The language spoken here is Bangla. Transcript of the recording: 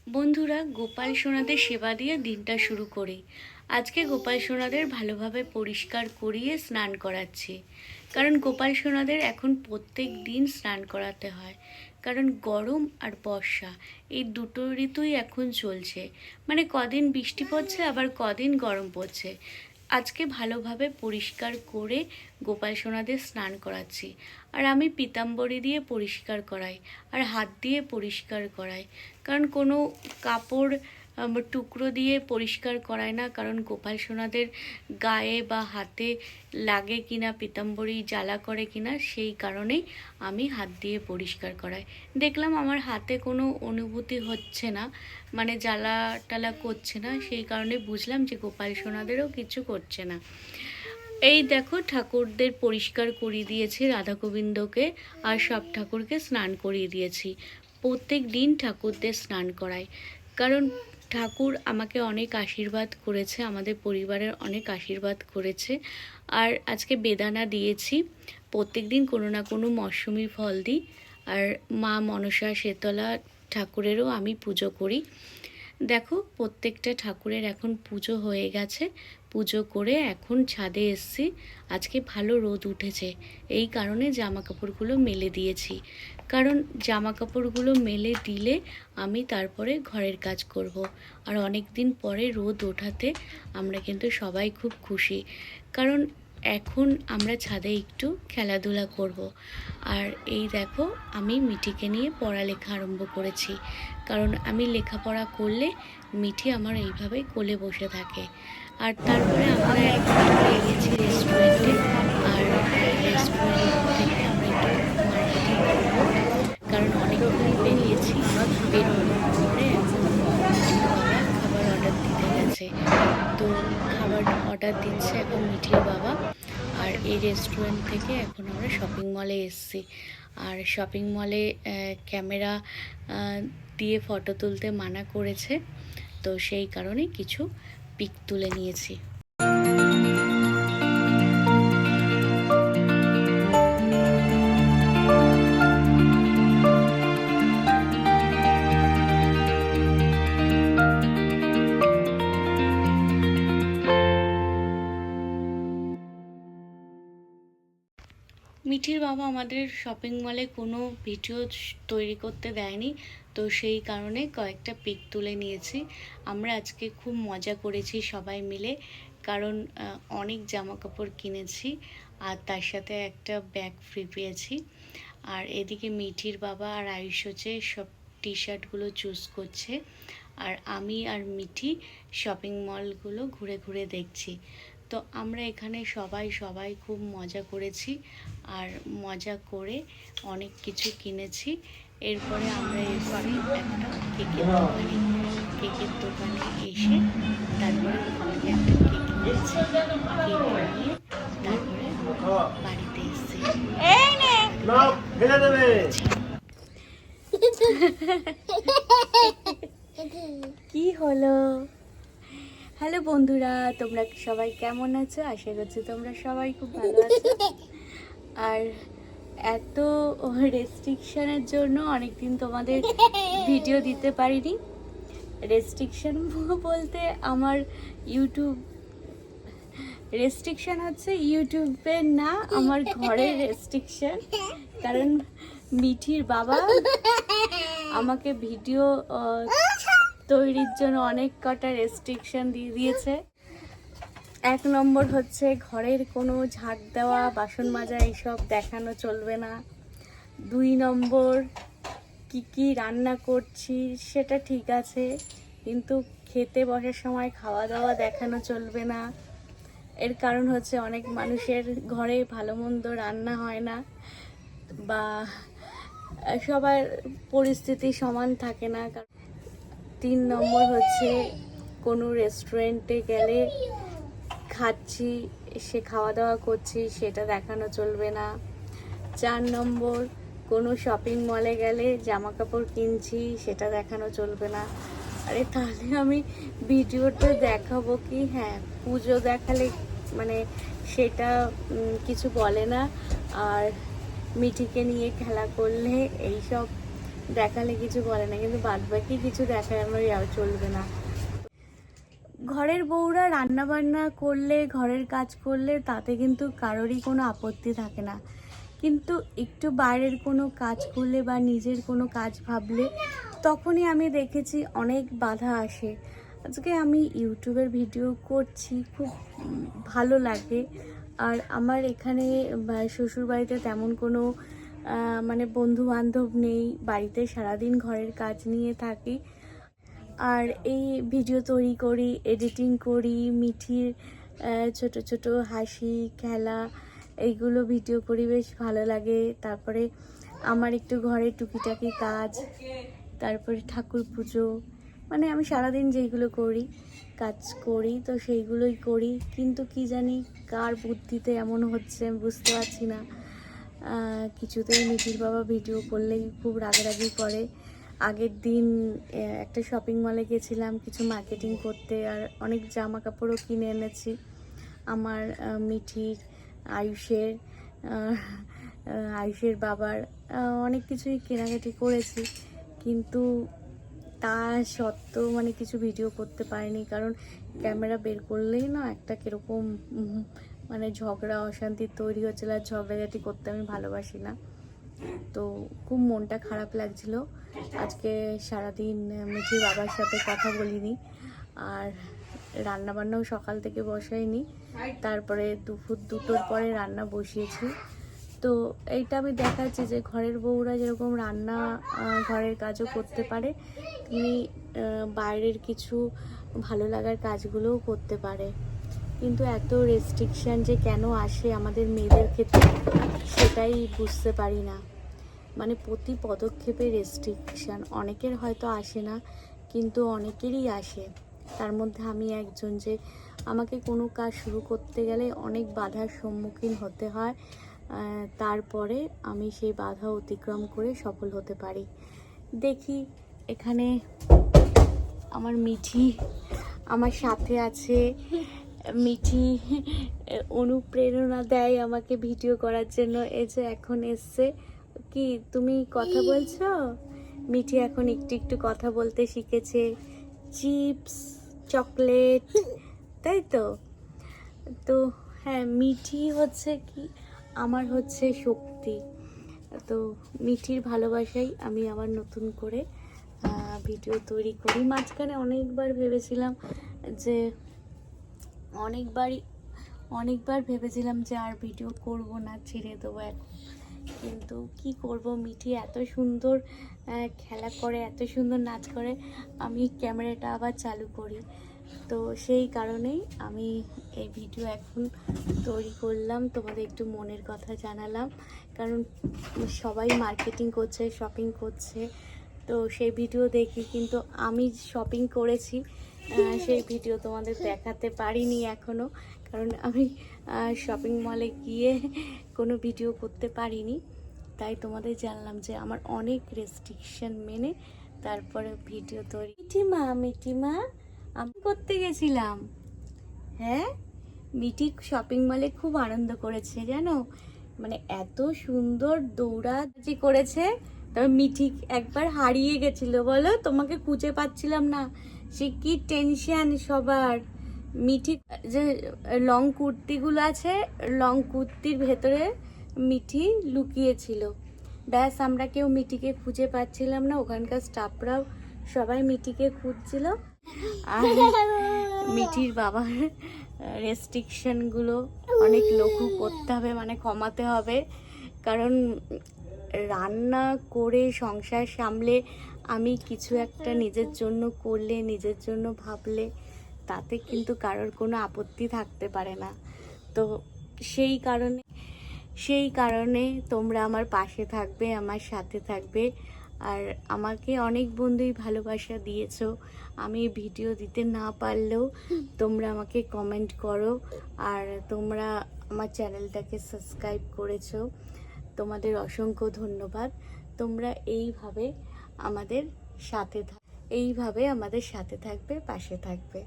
বন্ধুরা, গোপাল সোনাদের সেবা দিয়ে দিনটা শুরু করি। আজকে গোপাল সোনাদের ভালোভাবে পরিষ্কার করিয়ে স্নান করাচ্ছি, কারণ গোপাল সোনাদের এখন প্রত্যেক দিন স্নান করাতে হয়। কারণ গরম আর বর্ষা এই দুটো ঋতুই এখন চলছে, মানে কদিন বৃষ্টি পড়ছে আবার কদিন গরম পড়ছে। আজকে ভালোভাবে পরিষ্কার করে গোপাল সোনাদের স্নান করাচ্ছি। আর আমি পিতাম্বরী দিয়ে পরিষ্কার করাই আর হাত দিয়ে পরিষ্কার করাই, কারণ কোনো কাপড় টুকরো দিয়ে পরিষ্কার করায় না, কারণ গোপাল সোনাদের গায়ে বা হাতে লাগে কিনা, পিতাম্বরী জ্বালা করে কিনা, সেই কারণেই আমি হাত দিয়ে পরিষ্কার করাই। দেখলাম আমার হাতে কোনো অনুভূতি হচ্ছে না, মানে জ্বালা টালা করছে না, সেই কারণে বুঝলাম যে গোপাল সোনাদেরও কিছু করছে না। এই দেখো, ঠাকুরদের পরিষ্কার করিয়ে দিয়েছি, রাধা গোবিন্দকে আর সব ঠাকুরকে স্নান করিয়ে দিয়েছি। প্রত্যেক দিন ঠাকুরদের স্নান করাই, কারণ ঠাকুর আমাকে অনেক আশীর্বাদ করেছে, আমাদের পরিবারের অনেক আশীর্বাদ করেছে। আর আজকে বেদানা দিয়েছি, প্রত্যেক দিন কোনো না কোনো মরশুমি ফল দিই। আর মা মনসা শীতলা ঠাকুরেরও আমি পুজো করি। দেখো, প্রত্যেকটা ঠাকুরের এখন পুজো হয়ে গেছে। পুজো করে এখন ছাদে এসছি। আজকে ভালো রোদ উঠেছে, এই কারণে জামা কাপড়গুলো মেলে দিয়েছি, কারণ জামা কাপড়গুলো মেলে দিলে আমি তারপরে ঘরের কাজ করব। আর অনেক দিন পরে রোদ ওঠাতে আমরা কিন্তু সবাই খুব খুশি, কারণ এখন আমরা ছাদে একটু খেলাধুলা করব। আর এই দেখো, আমি মিঠিকে নিয়ে পড়ালেখা আরম্ভ করেছি, কারণ আমি লেখাপড়া করলে মিঠি আমার এইভাবেই কোলে বসে থাকে। আর তারপরে আমরা একবার গেছি রেস্টুরেন্টে, আর রেস্টুরেন্ট থেকে আমরা একটু মার্কেটিং করবো, কারণ অনেকক্ষণই বেরিয়েছি। বেরোনোর পরে এখন বাবা খাবার অর্ডার দিতে গেছে, তো খাবার অর্ডার দিচ্ছে এখন মিঠির বাবা। আর এই রেস্টুরেন্ট থেকে এখন আমরা শপিং মলে এসেছি। আর শপিং মলে ক্যামেরা দিয়ে ফটো তুলতে মানা করেছে, তো সেই কারণে কিছু পিক তুলে নিয়েছি। মিঠির বাবা আমাদের শপিং মলে কোনো ভিডিও তৈরি করতে দেয়নি, তো সেই কারণে কয়েকটা পিক তুলে নিয়েছি। আমরা আজকে খুব মজা করেছি সবাই মিলে, কারণ অনেক জামা কাপড় কিনেছি আর তার সাথে একটা ব্যাগ ফ্রি পেয়েছি। আর এদিকে মিঠির বাবা আর আয়ুষ হচ্ছে সব টি শার্টগুলো চুজ করছে, আর আমি আর মিঠি শপিং মলগুলো ঘুরে ঘুরে দেখছি। তো আমরা এখানে সবাই খুব মজা করেছি, আর মজা করে অনেক কিছু কিনেছি। এরপরে আমরা এসেছি একটা কেকের দোকানে এসে তারপরে ওখান থেকে একটা কেক নিয়েছি। কেক নিয়ে তারপরে বাড়িতে এসেছি। কি হলো? হ্যালো বন্ধুরা, তোমরা সবাই কেমন আছো? আশা করছি তোমরা সবাই খুব ভালো আছো। আর এত রেস্ট্রিকশনের জন্য অনেকদিন তোমাদের ভিডিও দিতে পারিনি। রেস্ট্রিকশন বলতে আমার ইউটিউব রেস্ট্রিকশন হচ্ছে ইউটিউবের না, আমার ঘরের রেস্ট্রিকশন। কারণ মিঠির বাবা আমাকে ভিডিও তৈরির জন্য অনেক কটা রেস্ট্রিকশন দিয়ে দিয়েছে। 1 নম্বর হচ্ছে ঘরের কোনো ঝাড় দেওয়া, বাসন মাজা এইসব দেখানো চলবে না। 2 নম্বর কি রান্না করছি সেটা ঠিক আছে, কিন্তু খেতে বসার সময় খাওয়া দাওয়া দেখানো চলবে না। এর কারণ হচ্ছে অনেক মানুষের ঘরে ভালো মন্দ রান্না হয় না, বা সবার পরিস্থিতি সমান থাকে না। 3 নম্বর হচ্ছে কোনো রেস্টুরেন্টে গেলে খাচ্ছি, সে খাওয়া দাওয়া করছি সেটা দেখানো চলবে না। 4 নম্বর কোনো শপিং মলে গেলে জামা কাপড় কিনছি সেটা দেখানো চলবে না। আরে তাহলে আমি ভিডিওতে দেখাবো কি? হ্যাঁ, পুজো দেখালে মানে সেটা কিছু বলে না, আর মিঠিকে নিয়ে খেলা করলে এইসব দেখালে কিছু বলে না, কিন্তু বাদ বাকি কিছু দেখায় আমার চলবে না। ঘরের বউরা রান্না বান্না করলে, ঘরের কাজ করলে তাতে কিন্তু কারোরই কোনো আপত্তি থাকে না, কিন্তু একটু বাইরের কোনো কাজ করলে বা নিজের কোনো কাজ ভাবলে তখনই আমি দেখেছি অনেক বাধা আসে। আজকে আমি ইউটিউবের ভিডিও করছি, খুব ভালো লাগে। আর আমার এখানে শ্বশুরবাড়িতে তেমন কোনো মানে বন্ধু বান্ধব নেই, বাড়িতে সারাদিন ঘরের কাজ নিয়ে থাকি। আর এই ভিডিও তৈরি করি, এডিটিং করি, মিঠির ছোট ছোট হাসি খেলা এইগুলো ভিডিও করি, বেশ ভালো লাগে। তারপরে আমার একটু ঘরে টুকিটাকি কাজ, তারপরে ঠাকুর পুজো, মানে আমি সারাদিন যেইগুলো কাজ করি তো সেইগুলোই করি। কিন্তু কি জানি কার বুদ্ধিতে এমন হচ্ছে আমি বুঝতে পারছি না। কিছুতেই মিঠির বাবা ভিডিও করলেই খুব রাগারাগি করে। আগের দিন একটা শপিং মলে গেছিলাম কিছু মার্কেটিং করতে, আর অনেক জামা কাপড়ও কিনে এনেছি আমার, মিঠির, আয়ুষের বাবার, অনেক কিছুই কেনাকাটি করেছি। কিন্তু তা সত্ত্বেও মানে কিছু ভিডিও করতে পারিনি, কারণ ক্যামেরা বের করলেই না একটা কীরকম মানে ঝগড়া অশান্তি তৈরি হচ্ছিল, আর ঝগড়াঝাটি করতে আমি ভালোবাসি না। তো খুব মনটা খারাপ লাগছিল। আজকে সারাদিন মিঠির বাবার সাথে কথা বলিনি, আর রান্নাবান্নাও সকাল থেকে বসাইনি। তারপরে দুপুর 2টোর পরে রান্না বসিয়েছি। তো এইটা আমি দেখাচ্ছি যে ঘরের বউরা যেরকম রান্না ঘরের কাজও করতে পারে, তিনি বাইরের কিছু ভালো লাগার কাজগুলোও করতে পারে। কিন্তু এত রেস্ট্রিকশান যে কেন আসে আমাদের মেয়েদের ক্ষেত্রে সেটাই বুঝতে পারি না। মানে প্রতি পদক্ষেপে রেস্ট্রিকশান, অনেকের হয়তো আসে না কিন্তু অনেকেরই আসে। তার মধ্যে আমি একজন, যে আমাকে কোনো কাজ শুরু করতে গেলে অনেক বাধার সম্মুখীন হতে হয়, তারপরে আমি সেই বাধা অতিক্রম করে সফল হতে পারি। দেখি এখানে আমার মিঠি আমার সাথে আছে। মিঠি অনুপ্রেরণা দেয় আমাকে ভিডিও করার জন্য। এই যে এখন এসছে, কি তুমি কথা বলছো? মিঠি এখন একটু একটু কথা বলতে শিখেছে। চিপস, চকলেট, তাই তো। তো হ্যাঁ, মিঠি হচ্ছে কি আমার হচ্ছে শক্তি। তো মিঠির ভালোবাসাই আমি আবার নতুন করে ভিডিও তৈরি করি। মাঝখানে অনেকবার ভেবেছিলাম যে অনেকবার ভেবেছিলাম যে আর ভিডিও করব না, ছেড়ে দেবো এখন। কিন্তু কি করব, মিঠি এত সুন্দর খেলা করে, এত সুন্দর নাচ করে, আমি ক্যামেরাটা আবার চালু করি। তো সেই কারণেই আমি এই ভিডিও এখন তৈরি করলাম, তোমাদের একটু মনের কথা জানালাম। কারণ সবাই মার্কেটিং করছে, শপিং করছে, তো সেই ভিডিও দেখি। কিন্তু আমি শপিং করেছি সেই ভিডিও তোমাদের দেখাতে পারিনি এখনও, কারণ আমি শপিং মলে গিয়ে কোনো ভিডিও করতে পারিনি। তাই তোমাদের জানলাম যে আমার অনেক রেস্ট্রিকশন মেনে তারপরে ভিডিও তৈরি। মিঠিমা আমি করতে গেছিলাম। হ্যাঁ, মিঠি শপিং মলে খুব আনন্দ করেছে জানো, মানে এত সুন্দর দৌড়াদৌড়ি করেছে। তবে মিঠি একবার হারিয়ে গেছিল, বলো, তোমাকে খুঁজে পাচ্ছিলাম না, সে কি টেনশন সবার। মিঠি যে লং কুর্তিগুলো আছে, লং কুর্তির ভেতরে মিঠি লুকিয়েছিল। ব্যাস, আমরা কেউ মিঠিকে খুঁজে পাচ্ছিলাম না, ওখানকার স্টাফরাও সবাই মিঠিকে খুঁজছিল। আর মিঠির বাবার রেস্ট্রিকশনগুলো অনেক লঘু করতে হবে, মানে কমাতে হবে। কারণ রান্না করে সংসার সামলে আমি কিছু একটা নিজের জন্য করলে, নিজের জন্য ভাবলে তাতে কিন্তু কারোর কোনো আপত্তি থাকতে পারে না। তো সেই কারণে তোমরা আমার পাশে থাকবে, আমার সাথে থাকবে। আর আমাকে অনেক বন্ধুই ভালোবাসা দিয়েছো। আমি ভিডিও দিতে না পারলেও তোমরা আমাকে কমেন্ট করো, আর তোমরা আমার চ্যানেলটাকে সাবস্ক্রাইব করেছো। তোমাদের অসংখ্য ধন্যবাদ। তোমরা এইভাবে আমাদের সাথে থাকবে, পাশে থাকবে।